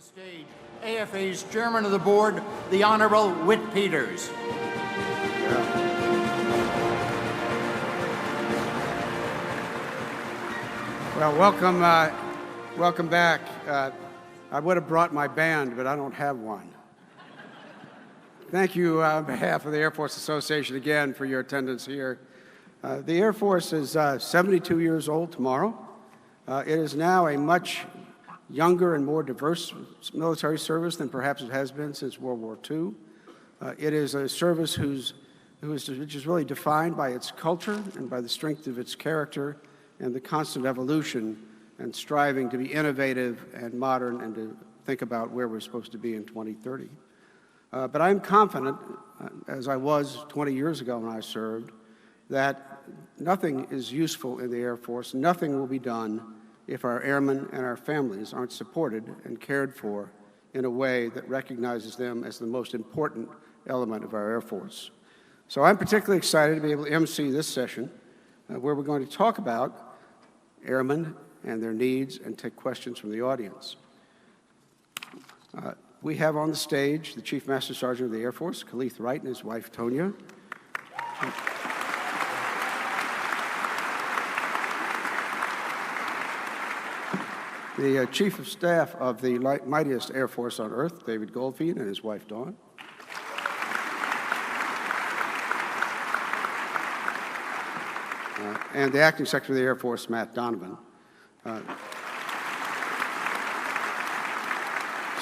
the stage AFA's Chairman of the Board, the Honorable Whit Peters. Well, welcome back. I would have brought my band, but I don't have one. Thank you on behalf of the Air Force Association again for your attendance here. The Air Force is 72 years old tomorrow. It is now a much younger and more diverse military service than perhaps it has been since World War II. It is a service which is really defined by its culture and by the strength of its character and the constant evolution and striving to be innovative and modern and to think about where we're supposed to be in 2030. But I'm confident, as I was 20 years ago when I served, that nothing is useful in the Air Force, nothing will be done if our airmen and our families aren't supported and cared for in a way that recognizes them as the most important element of our Air Force. So I'm particularly excited to be able to MC this session where we're going to talk about airmen and their needs and take questions from the audience. We have on the stage the Chief Master Sergeant of the Air Force, Kaleth Wright, and his wife, Tonya. The Chief of Staff of the mightiest Air Force on earth, David Goldfein, and his wife, Dawn. And the Acting Secretary of the Air Force, Matt Donovan.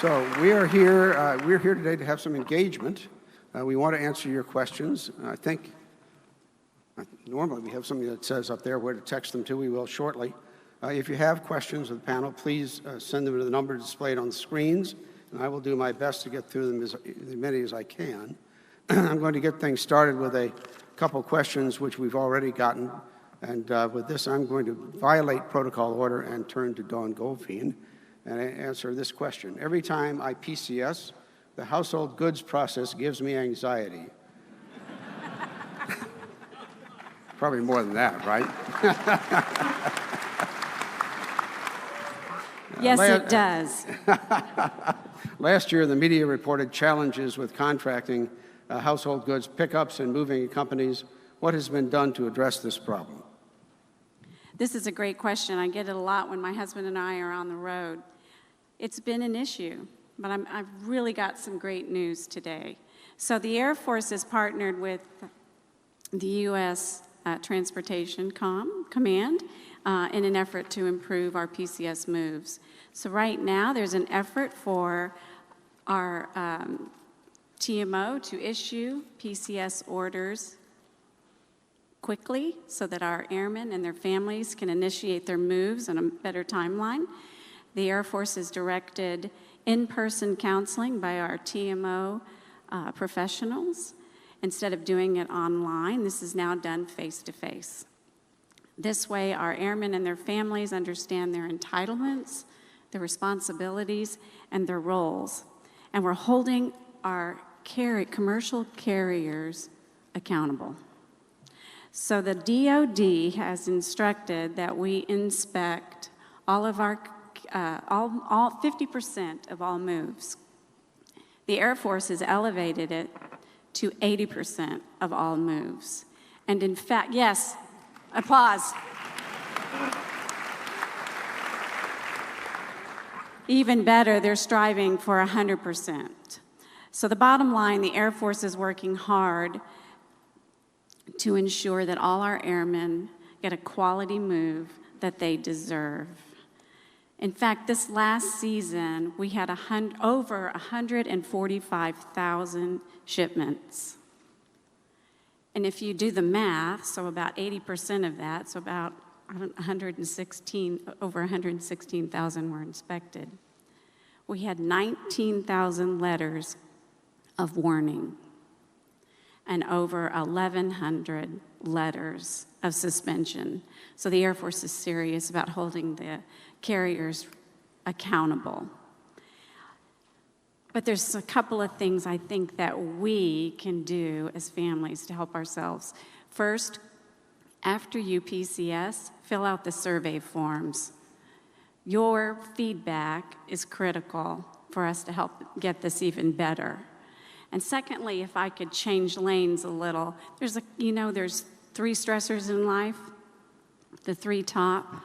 So we're here today to have some engagement. We want to answer your questions. I think normally we have something that says up there where to text them to. We will shortly. If you have questions of the panel, please send them to the number displayed on the screens, and I will do my best to get through them as many as I can. I'm going to get things started with a couple questions which we've already gotten, and with this I'm going to violate protocol order and turn to Dawn Goldfein and answer this question. Every time I PCS, the household goods process gives me anxiety. Probably more than that, right? Yes, it does. Last year, the media reported challenges with contracting household goods pickups and moving companies. What has been done to address this problem? This is a great question. I get it a lot when my husband and I are on the road. It's been an issue, but I've really got some great news today. So the Air Force has partnered with the U.S. Transportation Command in an effort to improve our PCS moves. So right now, there's an effort for our TMO to issue PCS orders quickly so that our airmen and their families can initiate their moves on a better timeline. The Air Force has directed in-person counseling by our TMO professionals. Instead of doing it online, this is now done face-to-face. This way, our airmen and their families understand their entitlements, their responsibilities, and their roles. And we're holding our commercial carriers accountable. So the DoD has instructed that we inspect all of our, 50% of all moves. The Air Force has elevated it to 80% of all moves. And in fact, yes, applause. Even better, they're striving for 100%. So the bottom line, the Air Force is working hard to ensure that all our airmen get a quality move that they deserve. In fact, this last season, we had over 145,000 shipments. And if you do the math, so about 80% of that, so about over 116,000 were inspected. We had 19,000 letters of warning and over 1,100 letters of suspension. So the Air Force is serious about holding the carriers accountable. But there's a couple of things I think that we can do as families to help ourselves. First, after you PCS, fill out the survey forms. Your feedback is critical for us to help get this even better. And secondly, if I could change lanes a little, there's three stressors in life. The three top: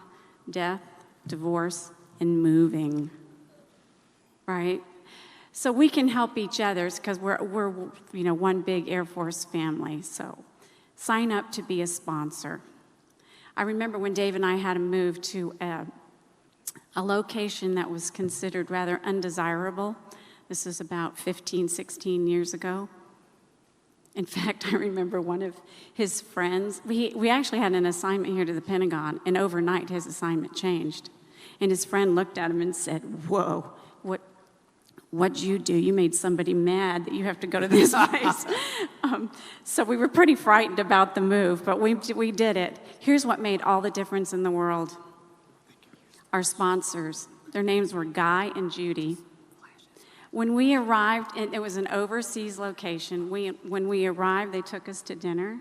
death, divorce, and moving, right? So we can help each other because we're one big Air Force family. So sign up to be a sponsor. I remember when Dave and I had to move to a location that was considered rather undesirable. This is about 15, 16 years ago. In fact, I remember one of his friends, we actually had an assignment here to the Pentagon, and overnight his assignment changed. And his friend looked at him and said, "Whoa, what'd you do? You made somebody mad that you have to go to this place." So we were pretty frightened about the move, but we did it. Here's what made all the difference in the world. Our sponsors, their names were Guy and Judy. When we arrived, and it was an overseas location, when we arrived, they took us to dinner.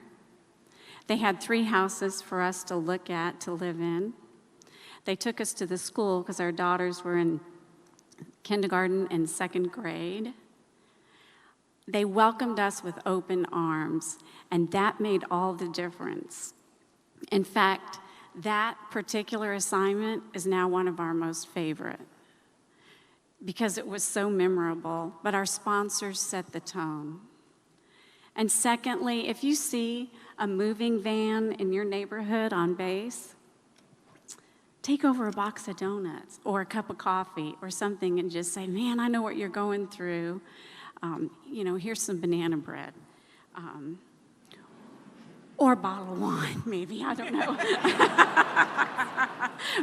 They had 3 houses for us to look at, to live in. They took us to the school because our daughters were in kindergarten and 2nd grade. They welcomed us with open arms, and that made all the difference. In fact, that particular assignment is now one of our most favorite, because it was so memorable, but our sponsors set the tone. And secondly, if you see a moving van in your neighborhood on base, take over a box of donuts or a cup of coffee or something and just say, "Man, I know what you're going through. Here's some banana bread." Or a bottle of wine, maybe, I don't know.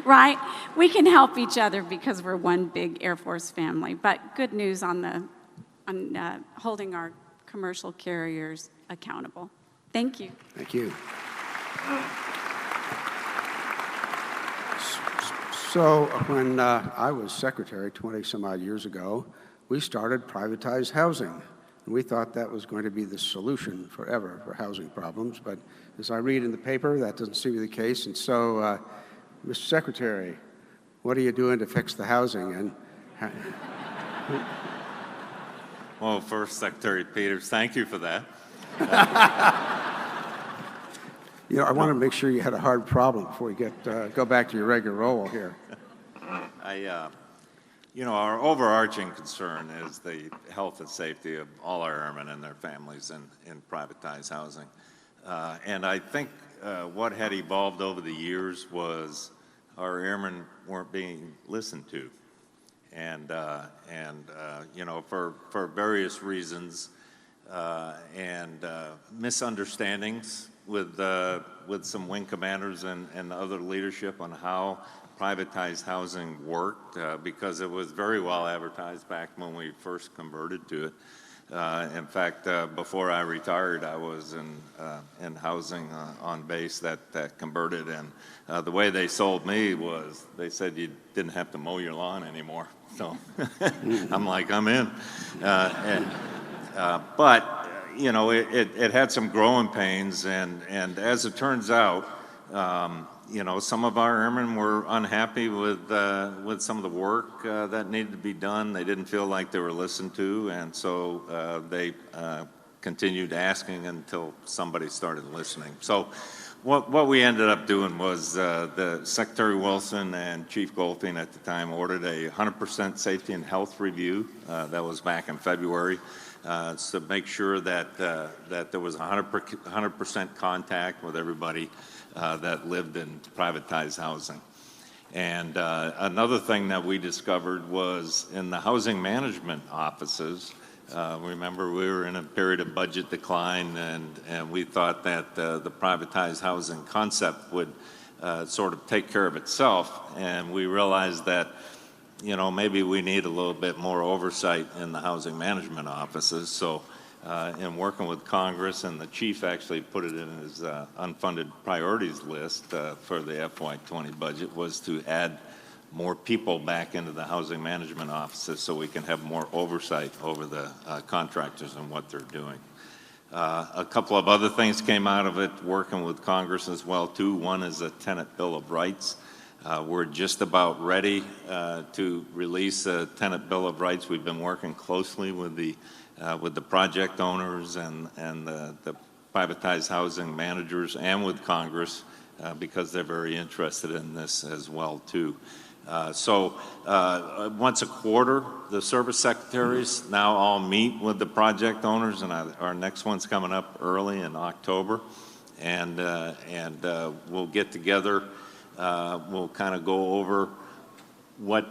Right? We can help each other because we're one big Air Force family. But good news on holding our commercial carriers accountable. Thank you. Thank you. So when I was secretary 20-some-odd years ago, we started privatized housing. And we thought that was going to be the solution forever for housing problems. But as I read in the paper, that doesn't seem to be the case. And so, Mr. Secretary, what are you doing to fix the housing? And Well, first, Secretary Peters, thank you for that. I want to make sure you had a hard problem before we go back to your regular role here. Our overarching concern is the health and safety of all our airmen and their families in privatized housing. And I think what had evolved over the years was our airmen weren't being listened to. And for various reasons and misunderstandings with some wing commanders and other leadership on how privatized housing worked, because it was very well advertised back when we first converted to it. In fact, before I retired, I was in housing on base that converted, and the way they sold me was they said you didn't have to mow your lawn anymore. So I'm like, I'm in. But it had some growing pains, and as it turns out, some of our airmen were unhappy with some of the work that needed to be done. They didn't feel like they were listened to, and so they continued asking until somebody started listening. So what we ended up doing was the Secretary Wilson and Chief Goldfein at the time ordered a 100% safety and health review. That was back in February. To make sure that there was 100% contact with everybody that lived in privatized housing. And another thing that we discovered was in the housing management offices, remember we were in a period of budget decline, and we thought that the privatized housing concept would sort of take care of itself, and we realized that maybe we need a little bit more oversight in the housing management offices. So in working with Congress, and the chief actually put it in his unfunded priorities list for the FY20 budget, was to add more people back into the housing management offices so we can have more oversight over the contractors and what they're doing. A couple of other things came out of it, working with Congress as well, too. One is a tenant bill of rights. We're just about ready to release a tenant bill of rights. We've been working closely with the project owners and the privatized housing managers and with Congress because they're very interested in this as well too. So once a quarter, the service secretaries now all meet with the project owners, and our next one's coming up early in October, and we'll get together. We'll kind of go over what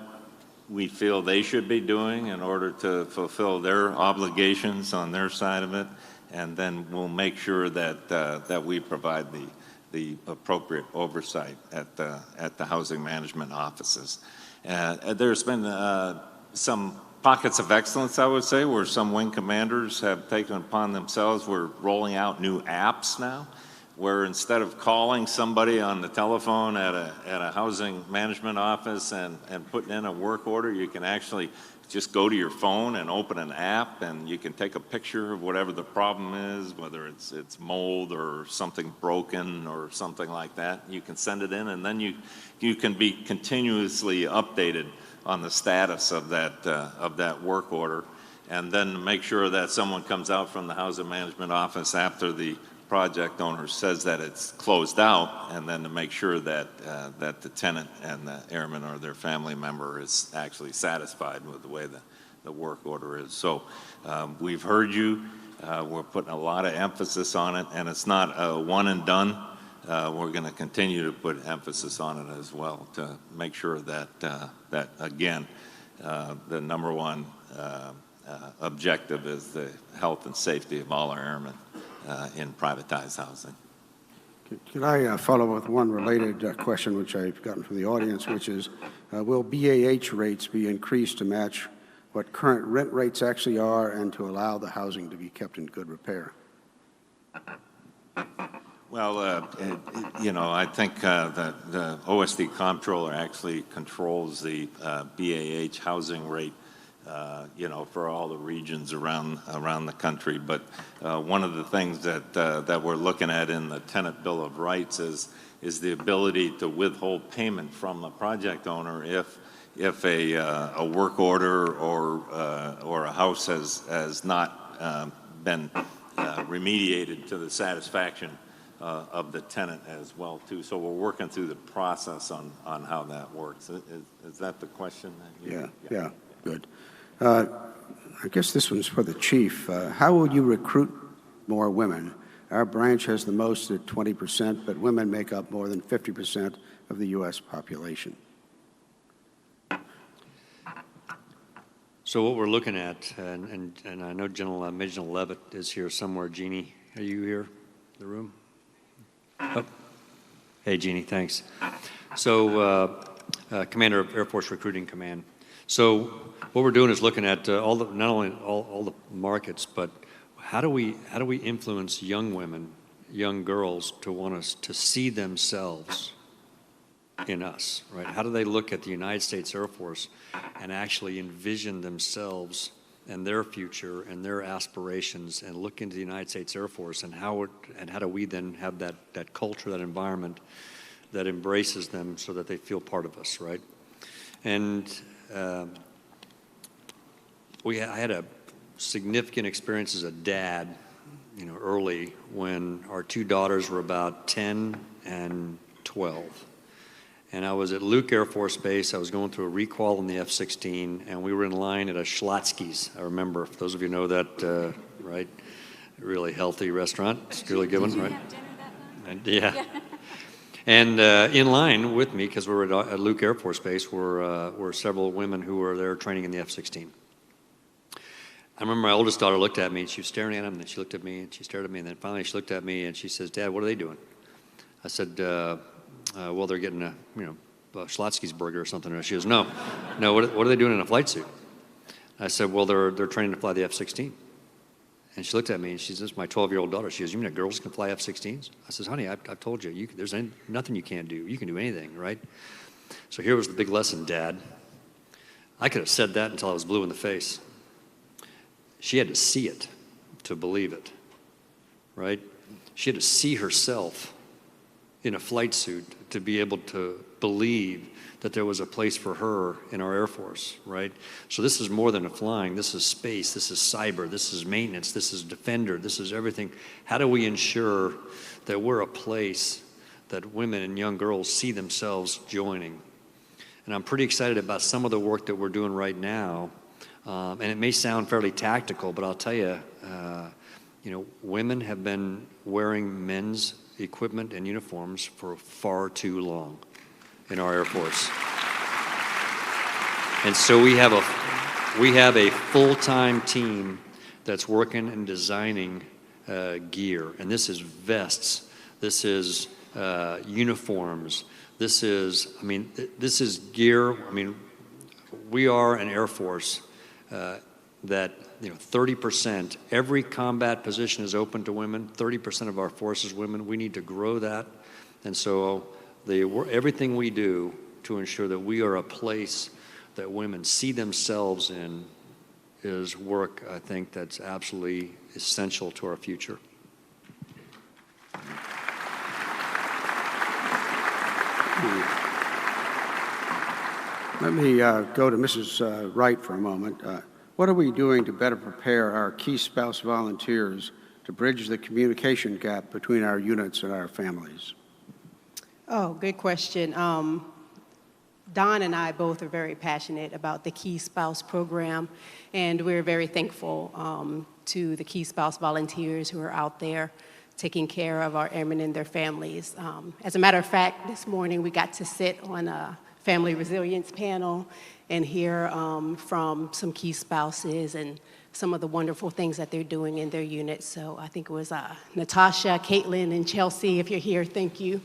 we feel they should be doing in order to fulfill their obligations on their side of it, and then we'll make sure that we provide the appropriate oversight at the housing management offices. There's been some pockets of excellence, I would say, where some wing commanders have taken upon themselves. We're rolling out new apps now, where instead of calling somebody on the telephone at a housing management office and putting in a work order, you can actually just go to your phone and open an app, and you can take a picture of whatever the problem is, whether it's mold or something broken or something like that. You can send it in, and then you can be continuously updated on the status of that work order, and then make sure that someone comes out from the housing management office after the project owner says that it's closed out, and then to make sure that the tenant and the airman or their family member is actually satisfied with the way the work order is. So we've heard you. We're putting a lot of emphasis on it, and it's not a one and done. We're going to continue to put emphasis on it as well to make sure that again, the number one objective is the health and safety of all our airmen in privatized housing. Could I follow with one related question, which I've gotten from the audience, which is, will BAH rates be increased to match what current rent rates actually are and to allow the housing to be kept in good repair? Well, you know, I think that the OSD comptroller actually controls the BAH housing rate, you know, for all the regions around the country. But one of the things that we're looking at in the tenant bill of rights is the ability to withhold payment from the project owner if a work order or a house has not been remediated to the satisfaction of the tenant as well too. So we're working through the process on how that works. Is that the question? Yeah, good. I guess this one's for the chief. How will you recruit more women? Our branch has the most at 20%, but women make up more than 50% of the U.S. population. So what we're looking at, and I know General Major Levitt is here somewhere. Jeannie, are you here in the room? Oh. Hey, Jeannie, thanks. So, Commander of Air Force Recruiting Command. So what we're doing is looking at not only all the markets, but how do we influence young women, young girls to want us to see themselves in us, right? How do they look at the United States Air Force and actually envision themselves and their future and their aspirations and look into the United States Air Force, and how do we then have that culture, that environment that embraces them so that they feel part of us, right? And I had a significant experience as a dad, you know, early when our two daughters were about 10 and 12. And I was at Luke Air Force Base. I was going through a requal in the F-16, and we were in line at a Schlotzsky's. I remember, for those of you who know that, right? A really healthy restaurant. It's a really good one, right? Have dinner that night? And, yeah. And in line with me, because we were at Luke Air Force Base, were several women who were there training in the F-16. I remember my oldest daughter looked at me, and she was staring at him, and then she looked at me, and she stared at me, and then finally she looked at me, and she says, "Dad, what are they doing?" I said, well, they're getting a Schlotzsky's burger or something. And she goes, no, what are they doing in a flight suit? I said, well, they're training to fly the F-16. And she looked at me, and she says, my 12-year-old daughter, she goes, you mean that girls can fly F-16s? I says, honey, I've told you, there's nothing you can't do. You can do anything, right? So here was the big lesson, Dad. I could have said that until I was blue in the face. She had to see it to believe it, right? She had to see herself in a flight suit to be able to believe that there was a place for her in our Air Force, right? So this is more than a flying. This is space. This is cyber. This is maintenance. This is defender. This is everything. How do we ensure that we're a place that women and young girls see themselves joining? And I'm pretty excited about some of the work that we're doing right now. And it may sound fairly tactical, but I'll tell you, women have been wearing men's equipment and uniforms for far too long in our Air Force. And so we have a full-time team that's working and designing gear. And this is vests, this is uniforms, this is gear. I mean, we are an Air Force that 30%, every combat position is open to women, 30% of our force is women. We need to grow that. And so everything we do to ensure that we are a place that women see themselves in is work, I think, that's absolutely essential to our future. Let me go to Mrs. Wright for a moment. What are we doing to better prepare our key spouse volunteers to bridge the communication gap between our units and our families? Oh, good question. Don and I both are very passionate about the Key Spouse program, and we're very thankful to the Key Spouse volunteers who are out there taking care of our airmen and their families. As a matter of fact, this morning we got to sit on a family resilience panel and hear from some key spouses and some of the wonderful things that they're doing in their units. So I think it was Natasha, Caitlin, and Chelsea. If you're here, thank you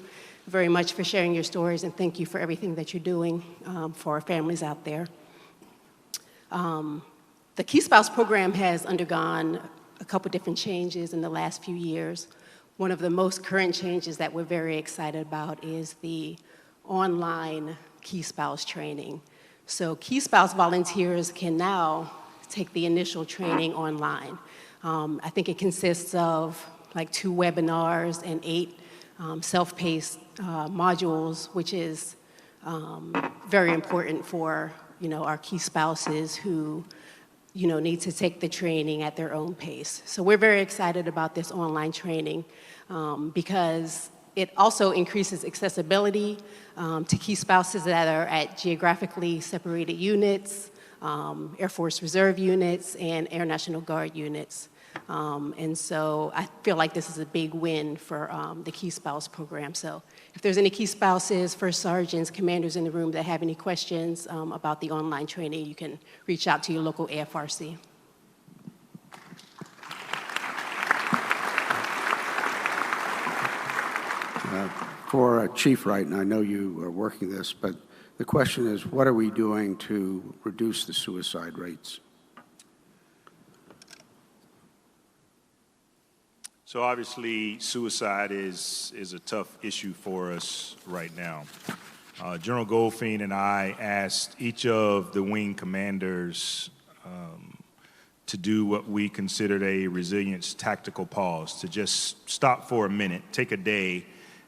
very much for sharing your stories, and thank you for everything that you're doing for our families out there. The Key Spouse program has undergone a couple different changes in the last few years. One of the most current changes that we're very excited about is the online Key Spouse training. So Key Spouse volunteers can now take the initial training online. I think it consists of like 2 webinars and 8 self-paced modules, which is very important for our key spouses who need to take the training at their own pace. So we're very excited about this online training because it also increases accessibility to key spouses that are at geographically separated units, Air Force Reserve units, and Air National Guard units. And so I feel like this is a big win for the Key Spouse program. So if there's any key spouses, first sergeants, commanders in the room that have any questions about the online training, you can reach out to your local AFRC. For Chief Wright, and I know you are working this, but the question is, what are we doing to reduce the suicide rates? So obviously, suicide is a tough issue for us right now. General Goldfein and I asked each of the wing commanders to do what we considered a resilience tactical pause, to just stop for a minute, take a day,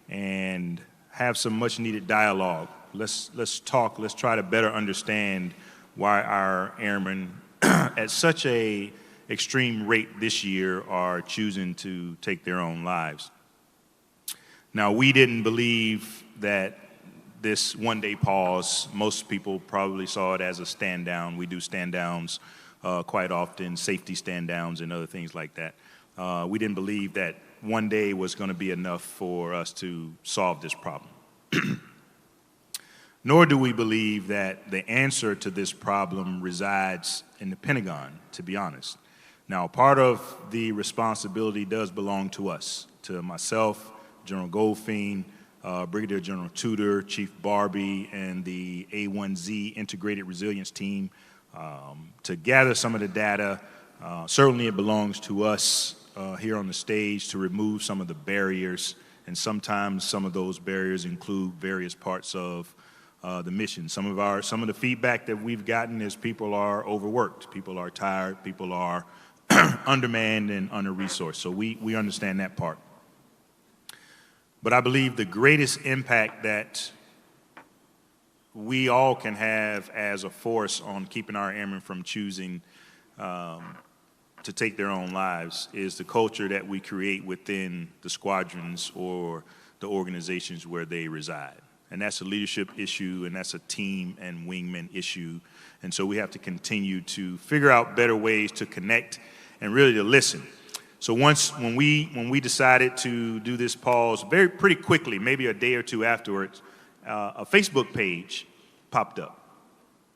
and have some much-needed dialogue. Let's talk. Let's try to better understand why our airmen, at such a extreme rate this year, are choosing to take their own lives. Now, we didn't believe that this one-day pause, most people probably saw it as a stand-down. We do stand-downs quite often, safety stand-downs and other things like that. We didn't believe that one day was going to be enough for us to solve this problem. Nor do we believe that the answer to this problem resides in the Pentagon, to be honest. Now, part of the responsibility does belong to us, to myself, General Goldfein, Brigadier General Tudor, Chief Barbie, and the A1Z Integrated Resilience Team to gather some of the data. Certainly it belongs to us here on the stage to remove some of the barriers, and sometimes some of those barriers include various parts of the mission. Some of the feedback that we've gotten is people are overworked, people are tired, people are undermanned and under-resourced. So we understand that part. But I believe the greatest impact that we all can have as a force on keeping our airmen from choosing to take their own lives is the culture that we create within the squadrons or the organizations where they reside. And that's a leadership issue, and that's a team and wingman issue. And so we have to continue to figure out better ways to connect and really to listen. So when we decided to do this pause, pretty quickly, maybe a day or two afterwards, a Facebook page popped up.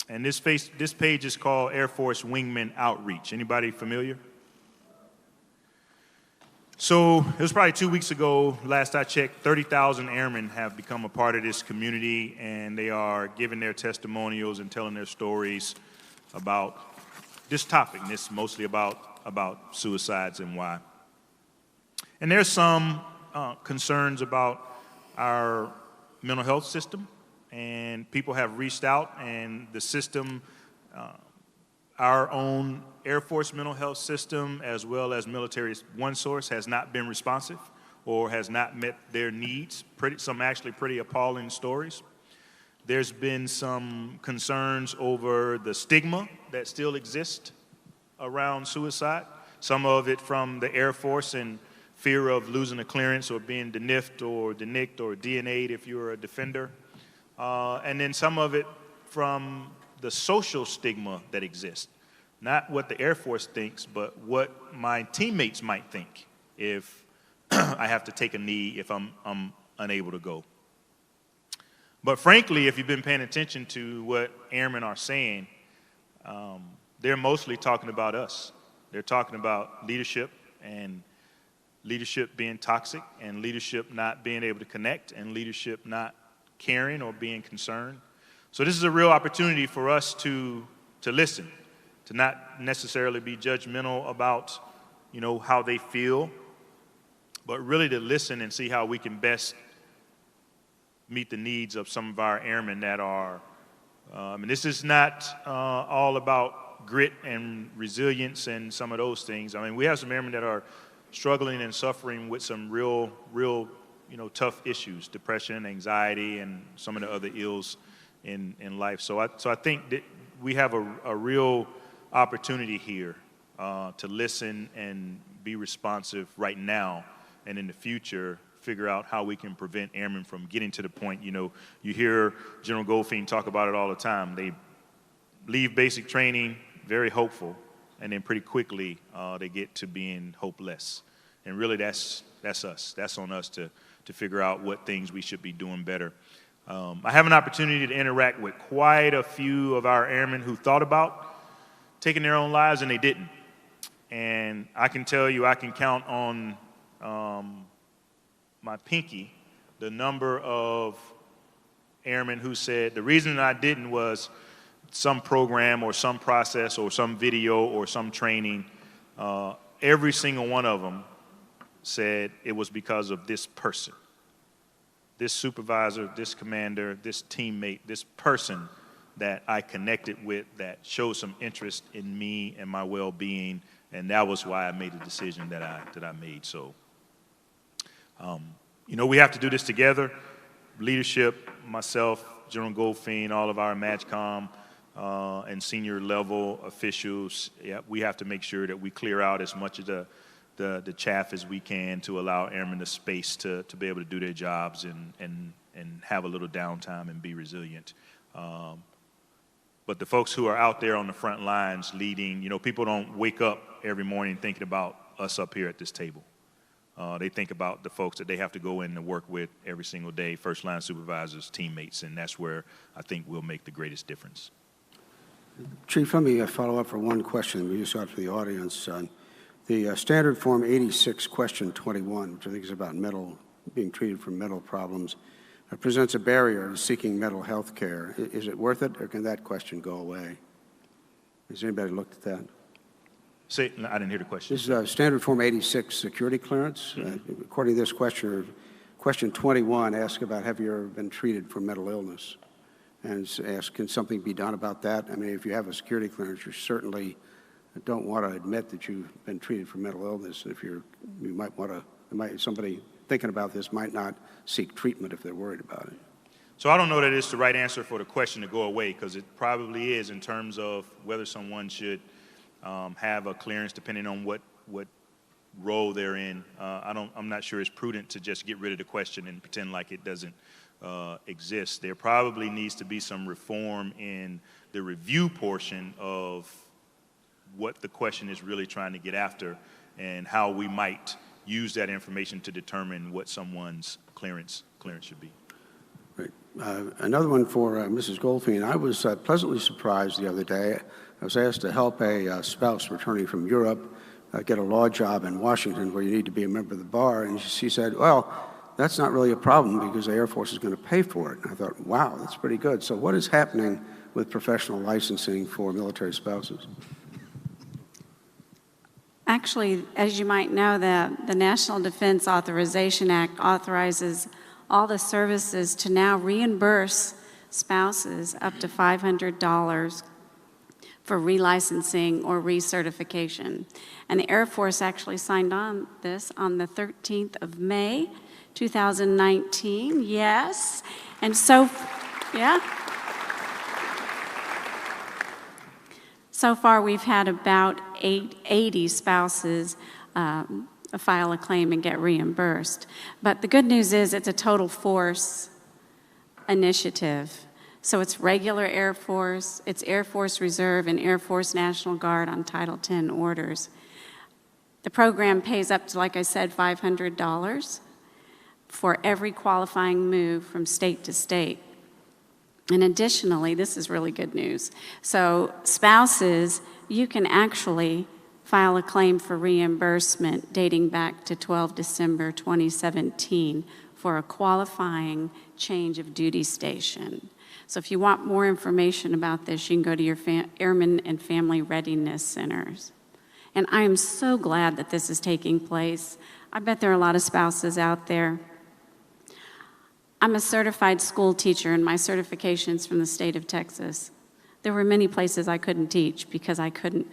And this page is called Air Force Wingman Outreach. Anybody familiar? So it was probably 2 weeks ago, last I checked, 30,000 airmen have become a part of this community, and they are giving their testimonials and telling their stories about this topic, and it's mostly about suicides and why. And there's some concerns about our mental health system, and people have reached out, and the system, our own Air Force mental health system, as well as military one source, has not been responsive or has not met their needs. Some actually pretty appalling stories. There's been some concerns over the stigma that still exists around suicide, some of it from the Air Force and fear of losing a clearance or being deniffed or denicked or DNA'd if you're a defender. And then some of it from the social stigma that exists. Not what the Air Force thinks, but what my teammates might think if I have to take a knee if I'm unable to go. But frankly, if you've been paying attention to what airmen are saying, they're mostly talking about us. They're talking about leadership and leadership being toxic and leadership not being able to connect and leadership not caring or being concerned. So this is a real opportunity for us to listen, to not necessarily be judgmental about, how they feel, but really to listen and see how we can best meet the needs of some of our airmen that are, and this is not all about grit and resilience and some of those things. I mean, we have some airmen that are struggling and suffering with some real, tough issues, depression, anxiety, and some of the other ills in life. So I think that we have a real opportunity here to listen and be responsive right now, and in the future figure out how we can prevent airmen from getting to the point, you hear General Goldfein talk about it all the time. They leave basic training very hopeful, and then pretty quickly they get to being hopeless. And really that's us. That's on us to figure out what things we should be doing better. I have an opportunity to interact with quite a few of our airmen who thought about taking their own lives and they didn't. And I can tell you, I can count on my pinky the number of airmen who said the reason I didn't was some program or some process or some video or some training. Every single one of them said it was because of this person, this supervisor, this commander, this teammate, this person that I connected with that showed some interest in me and my well-being, and that was why I made the decision that I made. So, we have to do this together. Leadership, myself, General Goldfein, all of our MAGCOM and senior level officials, we have to make sure that we clear out as much of the chaff as we can to allow airmen the space to be able to do their jobs and have a little downtime and be resilient. But the folks who are out there on the front lines leading, people don't wake up every morning thinking about us up here at this table. They think about the folks that they have to go in and work with every single day, first line supervisors, teammates, and that's where I think we'll make the greatest difference. Chief, let me follow up for one question we just got for the audience. The Standard Form 86, Question 21, which I think is about being treated for mental problems, presents a barrier to seeking mental health care. Is it worth it, or can that question go away? Has anybody looked at that? I didn't hear the question. This is Standard Form 86, security clearance. According to this question, Question 21 asks about have you ever been treated for mental illness? And asks, can something be done about that? I mean, if you have a security clearance, you certainly don't want to admit that you've been treated for mental illness. If you might want to, somebody thinking about this might not seek treatment if they're worried about it. So I don't know that it's the right answer for the question to go away, because it probably is in terms of whether someone should have a clearance depending on what role they're in. I'm not sure it's prudent to just get rid of the question and pretend like it doesn't exist. There probably needs to be some reform in the review portion of what the question is really trying to get after and how we might use that information to determine what someone's clearance should be. Right. Another one for Mrs. Goldfein. I was pleasantly surprised the other day. I was asked to help a spouse returning from Europe get a law job in Washington where you need to be a member of the bar, and she said, well, that's not really a problem because the Air Force is going to pay for it. And I thought, wow, that's pretty good. So what is happening with professional licensing for military spouses? Actually, as you might know, the National Defense Authorization Act authorizes all the services to now reimburse spouses up to $500 for relicensing or recertification. And the Air Force actually signed on this on the 13th of May, 2019, yes. And so, yeah. So far, we've had about 80 spouses file a claim and get reimbursed. But the good news is it's a total force initiative. So it's regular Air Force, it's Air Force Reserve and Air Force National Guard on Title X orders. The program pays up to, like I said, $500 for every qualifying move from state to state. And additionally, this is really good news. So spouses, you can actually file a claim for reimbursement dating back to 12 December 2017 for a qualifying change of duty station. So if you want more information about this, you can go to your Airmen and Family Readiness Centers. And I am so glad that this is taking place. I bet there are a lot of spouses out there. I'm a certified school teacher, and my certification's from the state of Texas. There were many places I couldn't teach because I couldn't.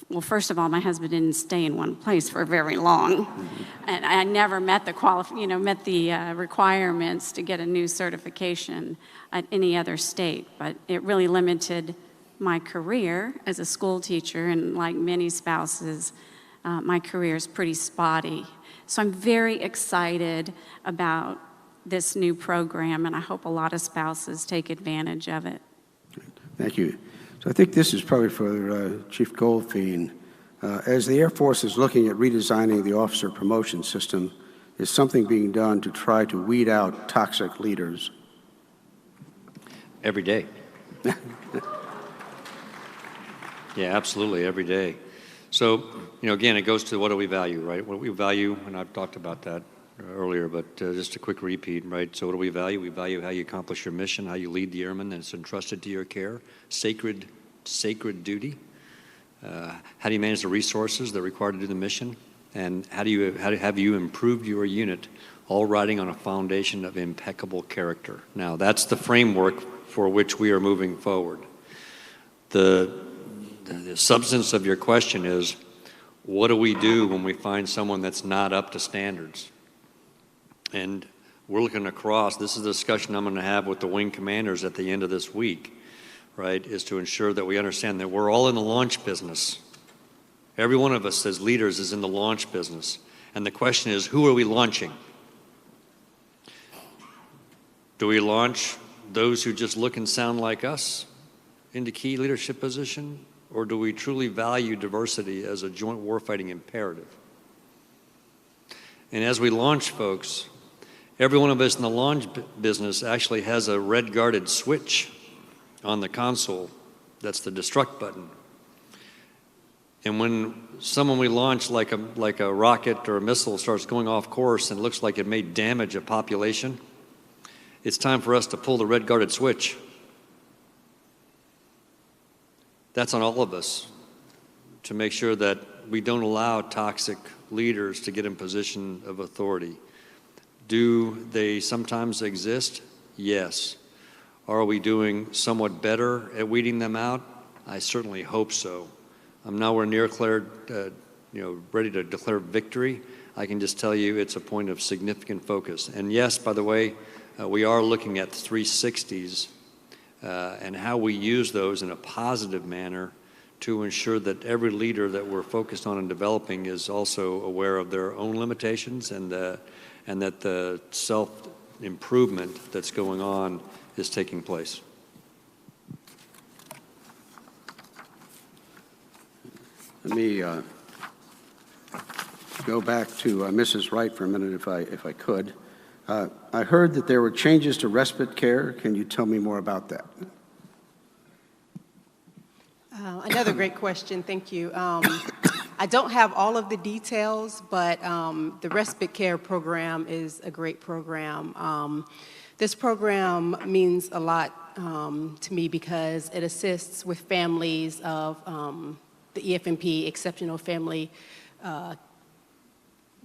Well, first of all, my husband didn't stay in one place for very long, and I never met the requirements to get a new certification at any other state. But it really limited my career as a school teacher, and like many spouses, my career is pretty spotty. So I'm very excited about this new program, and I hope a lot of spouses take advantage of it. Thank you. So I think this is probably for Chief Goldfein. As the Air Force is looking at redesigning the officer promotion system, is something being done to try to weed out toxic leaders? Every day. Yeah, absolutely, every day. So, again, it goes to what do we value, right? What we value, and I've talked about that earlier, but just a quick repeat, right? So what do we value? We value how you accomplish your mission, how you lead the airmen that's entrusted to your care, sacred duty. How do you manage the resources that are required to do the mission? And how have you improved your unit, all riding on a foundation of impeccable character? Now, that's the framework for which we are moving forward. The substance of your question is, what do we do when we find someone that's not up to standards? And we're looking across. This is a discussion I'm going to have with the wing commanders at the end of this week, right, is to ensure that we understand that we're all in the launch business. Every one of us as leaders is in the launch business. And the question is, who are we launching? Do we launch those who just look and sound like us into key leadership position? Or do we truly value diversity as a joint warfighting imperative? And as we launch, folks, every one of us in the launch business actually has a red guarded switch on the console. That's the destruct button. And when someone we launch like a rocket or a missile starts going off course and looks like it may damage a population, it's time for us to pull the red guarded switch. That's on all of us to make sure that we don't allow toxic leaders to get in position of authority. Do they sometimes exist? Yes. Are we doing somewhat better at weeding them out? I certainly hope so. I'm nowhere near ready to declare victory, I can just tell you it's a point of significant focus. And yes, by the way, we are looking at 360s and how we use those in a positive manner to ensure that every leader that we're focused on and developing is also aware of their own limitations and that the self-improvement that's going on is taking place. Let me go back to Mrs. Wright for a minute, if I could. I heard that there were changes to respite care. Can you tell me more about that? Another great question, thank you. I don't have all of the details, but the respite care program is a great program. This program means a lot to me because it assists with families of the EFMP Exceptional Family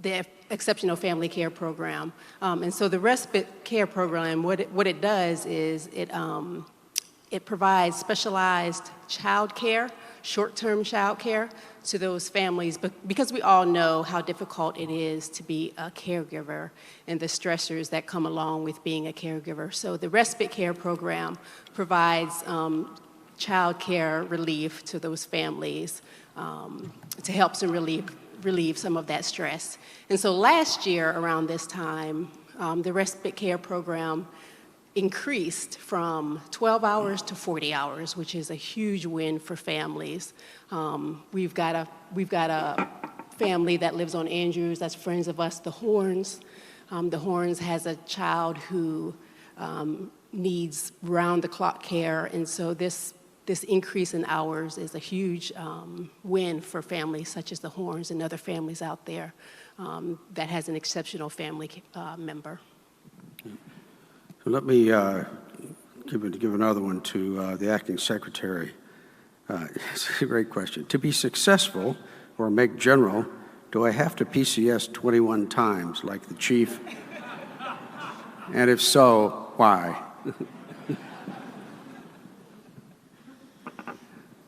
the Exceptional Family Care Program. And so the respite care program, what it does is it provides specialized child care, short-term child care to those families, but because we all know how difficult it is to be a caregiver and the stressors that come along with being a caregiver. So the respite care program provides child care relief to those families to help them relieve some of that stress. And so last year around this time, the respite care program increased from 12 hours to 40 hours, which is a huge win for families. We've got a family that lives on Andrews that's friends of us, the Horns. The Horns has a child who needs round-the-clock care, and so this increase in hours is a huge win for families such as the Horns and other families out there that has an exceptional family member. So let me give another one to the acting secretary. It's a great question. To be successful or make general, do I have to PCS 21 times like the chief? And if so, why?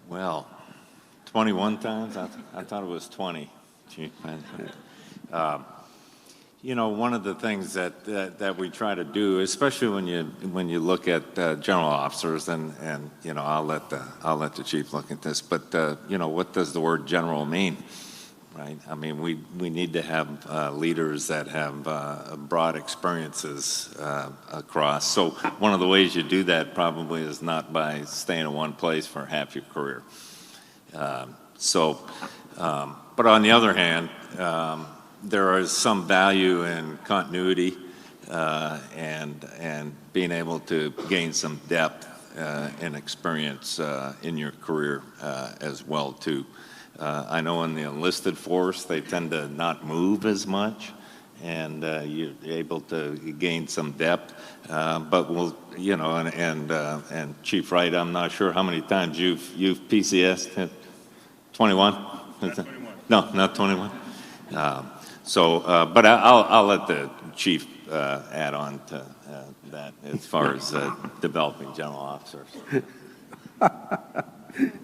Well, 21 times? I thought it was 20, Chief. You know, one of the things that we try to do, especially when you look at general officers, and you know, I'll let the chief look at this, but you know, what does the word general mean, right? I mean, we need to have leaders that have broad experiences across. So one of the ways you do that probably is not by staying in one place for half your career. But on the other hand, there is some value in continuity and being able to gain some depth and experience in your career as well too. I know in the enlisted force they tend to not move as much, and you're able to gain some depth. But we'll, you know, and Chief Wright, I'm not sure how many times you've PCS'd. 21? Not 21. No, not 21. But I'll let the chief add on to that as far as developing general officers.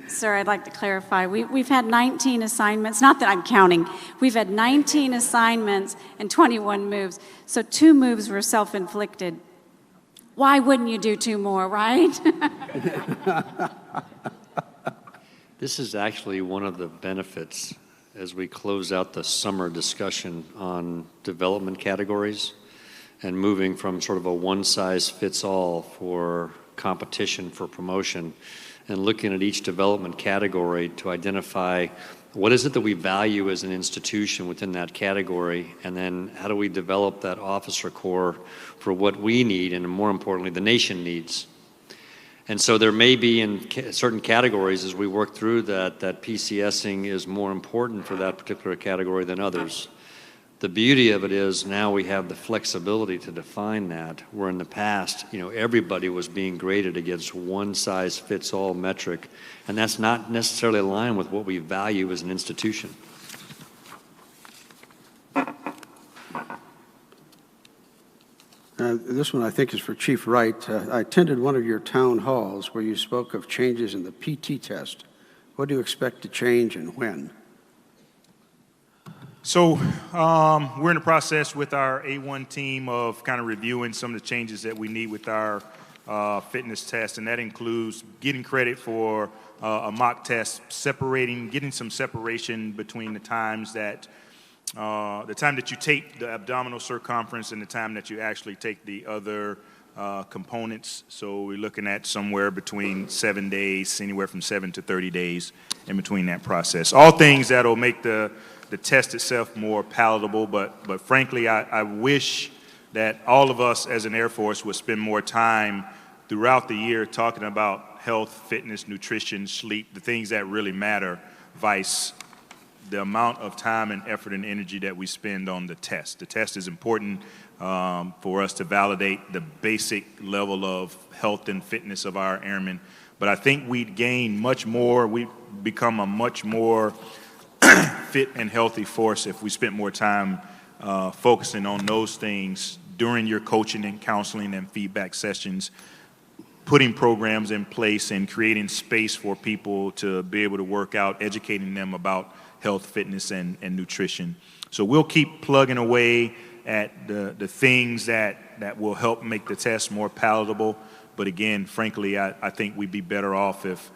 Sir, I'd like to clarify. We've had 19 assignments, not that I'm counting. We've had 19 assignments and 21 moves. So 2 moves were self-inflicted. Why wouldn't you do 2 more, right? This is actually one of the benefits as we close out the summer discussion on development categories and moving from sort of a one-size-fits-all for competition for promotion and looking at each development category to identify what is it that we value as an institution within that category, and then how do we develop that officer corps for what we need and, more importantly, the nation needs. And so there may be in certain categories as we work through that PCSing is more important for that particular category than others. The beauty of it is now we have the flexibility to define that, where in the past, you know, everybody was being graded against one-size-fits-all metric, and that's not necessarily aligned with what we value as an institution. This one I think is for Chief Wright. I attended one of your town halls where you spoke of changes in the PT test. What do you expect to change and when? So we're in the process with our A1 team of kind of reviewing some of the changes that we need with our fitness test, and that includes getting credit for a mock test, getting some separation between the times that the time that you take the abdominal circumference and the time that you actually take the other components. So we're looking at somewhere between 7 days, anywhere from 7 to 30 days in between that process. All things that'll make the test itself more palatable, but frankly, I wish that all of us as an Air Force would spend more time throughout the year talking about health, fitness, nutrition, sleep, the things that really matter, vice the amount of time and effort and energy that we spend on the test. The test is important for us to validate the basic level of health and fitness of our airmen, but I think we'd gain much more, we'd become a much more fit and healthy force if we spent more time focusing on those things during your coaching and counseling and feedback sessions, putting programs in place and creating space for people to be able to work out, educating them about health, fitness, and nutrition. So we'll keep plugging away at the things that will help make the test more palatable. But again, frankly, I think we'd be better off if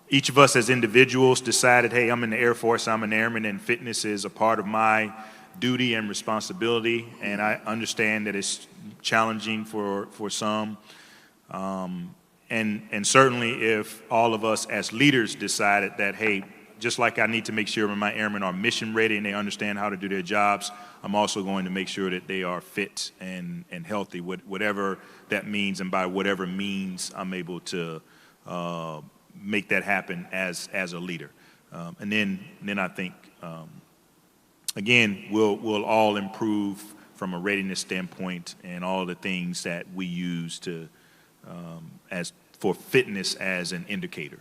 each of us as individuals decided, hey, I'm in the Air Force, I'm an airman, and fitness is a part of my duty and responsibility. And I understand that it's challenging for some. And certainly if all of us as leaders decided that, hey, just like I need to make sure my airmen are mission ready and they understand how to do their jobs, I'm also going to make sure that they are fit and healthy, whatever that means, and by whatever means I'm able to make that happen as a leader. And then I think, again, we'll all improve from a readiness standpoint and all the things that we use to as for fitness as an indicator.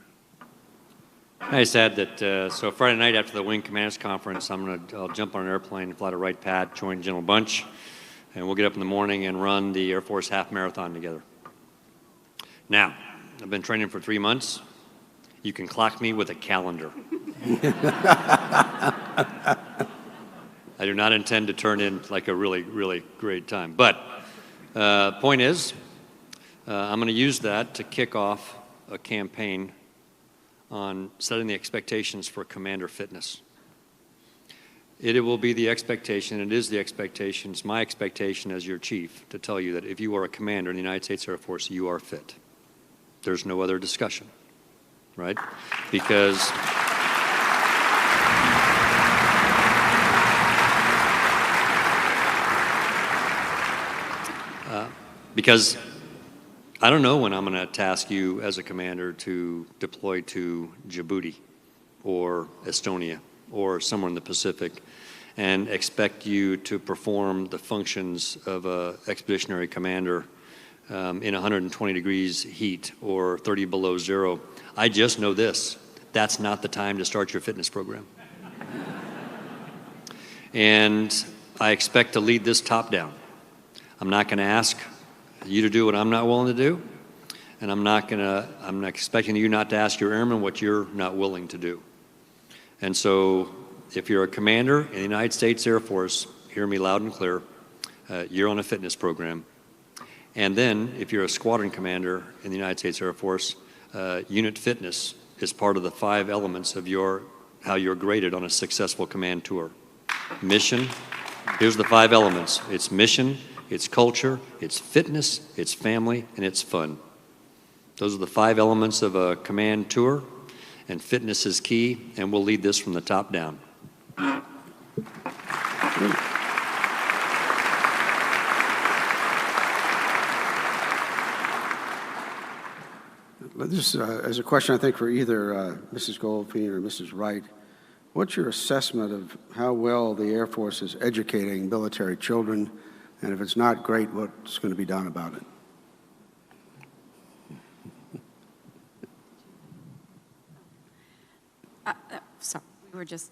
I just add that, so Friday night after the Wing Commanders Conference, I'll jump on an airplane, fly to Wright Pat, join General Bunch, and we'll get up in the morning and run the Air Force half marathon together. Now, I've been training for 3 months. You can clock me with a calendar. I do not intend to turn in like a really, really great time. But point is, I'm going to use that to kick off a campaign on setting the expectations for commander fitness. It will be the expectation, it is the expectation, it's my expectation as your chief to tell you that if you are a commander in the United States Air Force, you are fit. There's no other discussion, right? Because I don't know when I'm going to task you as a commander to deploy to Djibouti or Estonia or somewhere in the Pacific and expect you to perform the functions of an expeditionary commander in 120 degrees heat or 30 below zero. I just know this: that's not the time to start your fitness program. And I expect to lead this top down. I'm not going to ask you to do what I'm not willing to do, and I'm not expecting you not to ask your airmen what you're not willing to do. And so if you're a commander in the United States Air Force, hear me loud and clear, you're on a fitness program. And then if you're a squadron commander in the United States Air Force, unit fitness is part of the 5 elements of how you're graded on a successful command tour. Mission, here's the 5 elements. It's mission, it's culture, it's fitness, it's family, and it's fun. Those are the 5 elements of a command tour, and fitness is key, and we'll lead this from the top down. This is a question, I think, for either Mrs. Goldfein or Mrs. Wright. What's your assessment of how well the Air Force is educating military children? And if it's not great, what's going to be done about it? So we were just,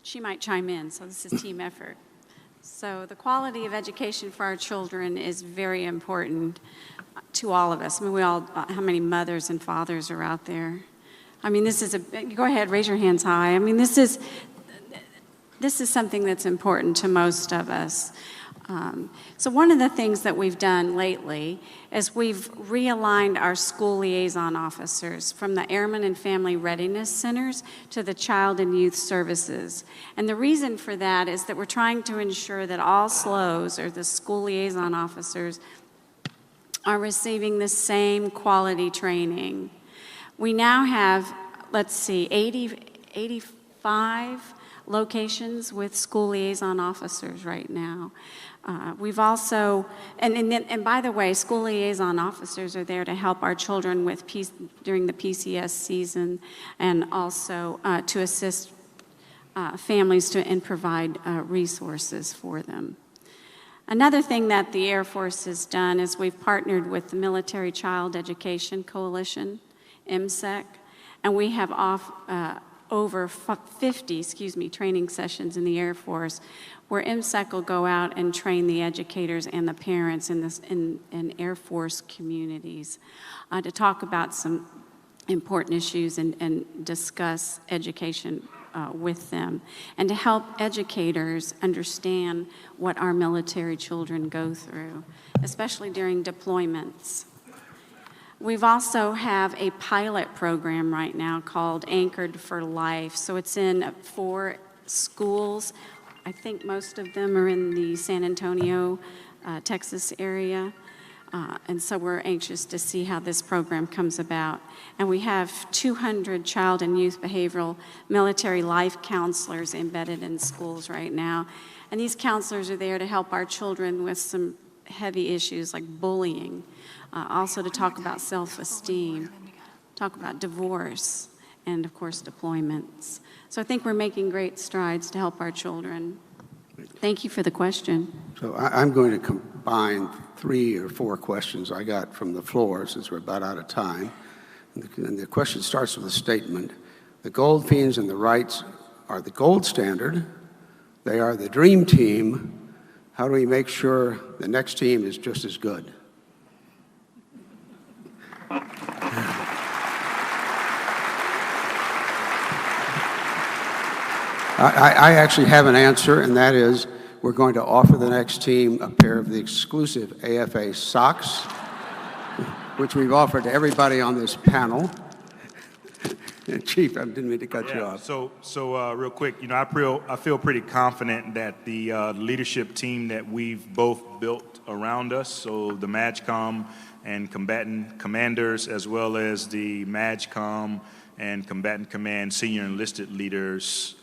she might chime in, so this is team effort. So the quality of education for our children is very important to all of us. I mean, how many mothers and fathers are out there? I mean, this is go ahead, raise your hands high. I mean, this is this is something that's important to most of us. So one of the things that we've done lately is we've realigned our school liaison officers from the Airmen and Family Readiness Centers to the Child and Youth Services. And the reason for that is that we're trying to ensure that all SLOs, or the school liaison officers, are receiving the same quality training. We now have, 85 locations with school liaison officers right now. We've also, and by the way, school liaison officers are there to help our children with during the PCS season, and also to assist families and provide resources for them. Another thing that the Air Force has done is we've partnered with the Military Child Education Coalition, MSEC, and we have over 50 training sessions in the Air Force where MSEC will go out and train the educators and the parents in Air Force communities to talk about some important issues and discuss education with them, and to help educators understand what our military children go through, especially during deployments. We've also have a pilot program right now called Anchored for Life. So it's in 4 schools. I think most of them are in the San Antonio, Texas area. And so we're anxious to see how this program comes about. And we have 200 child and youth behavioral military life counselors embedded in schools right now. And these counselors are there to help our children with some heavy issues like bullying, also to talk about self-esteem, talk about divorce, and of course deployments. So I think we're making great strides to help our children. Thank you for the question. So I'm going to combine 3 or 4 questions I got from the floor, since we're about out of time. And the question starts with a statement. The Goldfeins and the Wrights are the gold standard. They are the dream team. How do we make sure the next team is just as good? I actually have an answer, and that is we're going to offer the next team a pair of the exclusive AFA socks, which we've offered to everybody on this panel. Chief, I didn't mean to cut you off. So real quick, I feel pretty confident that the leadership team that we've both built around us, so the MAJCOM and combatant commanders, as well as the MAJCOM and combatant command senior enlisted leaders,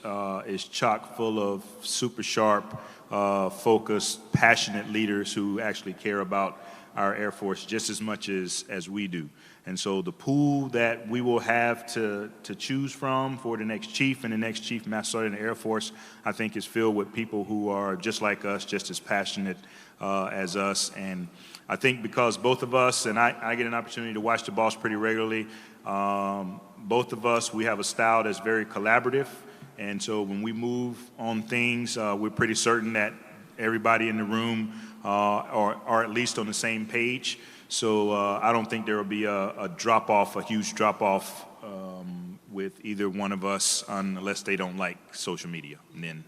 is chock full of super sharp, focused, passionate leaders who actually care about our Air Force just as much as we do. And so the pool that we will have to choose from for the next chief and the next chief master sergeant in the Air Force, I think is filled with people who are just like us, just as passionate as us. And I think because both of us, and I get an opportunity to watch the boss pretty regularly, both of us, we have a style that's very collaborative. And so when we move on things, we're pretty certain that everybody in the room are at least on the same page. So I don't think there will be a drop-off, a huge drop-off with either one of us unless they don't like social media. And then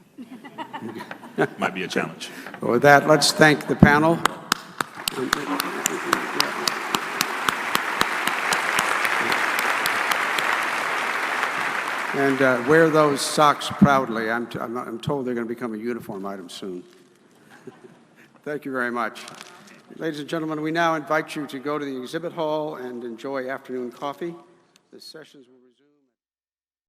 it might be a challenge. Well, with that, let's thank the panel. And wear those socks proudly. I'm told they're going to become a uniform item soon. Thank you very much. Ladies and gentlemen, we now invite you to go to the exhibit hall and enjoy afternoon coffee. The sessions will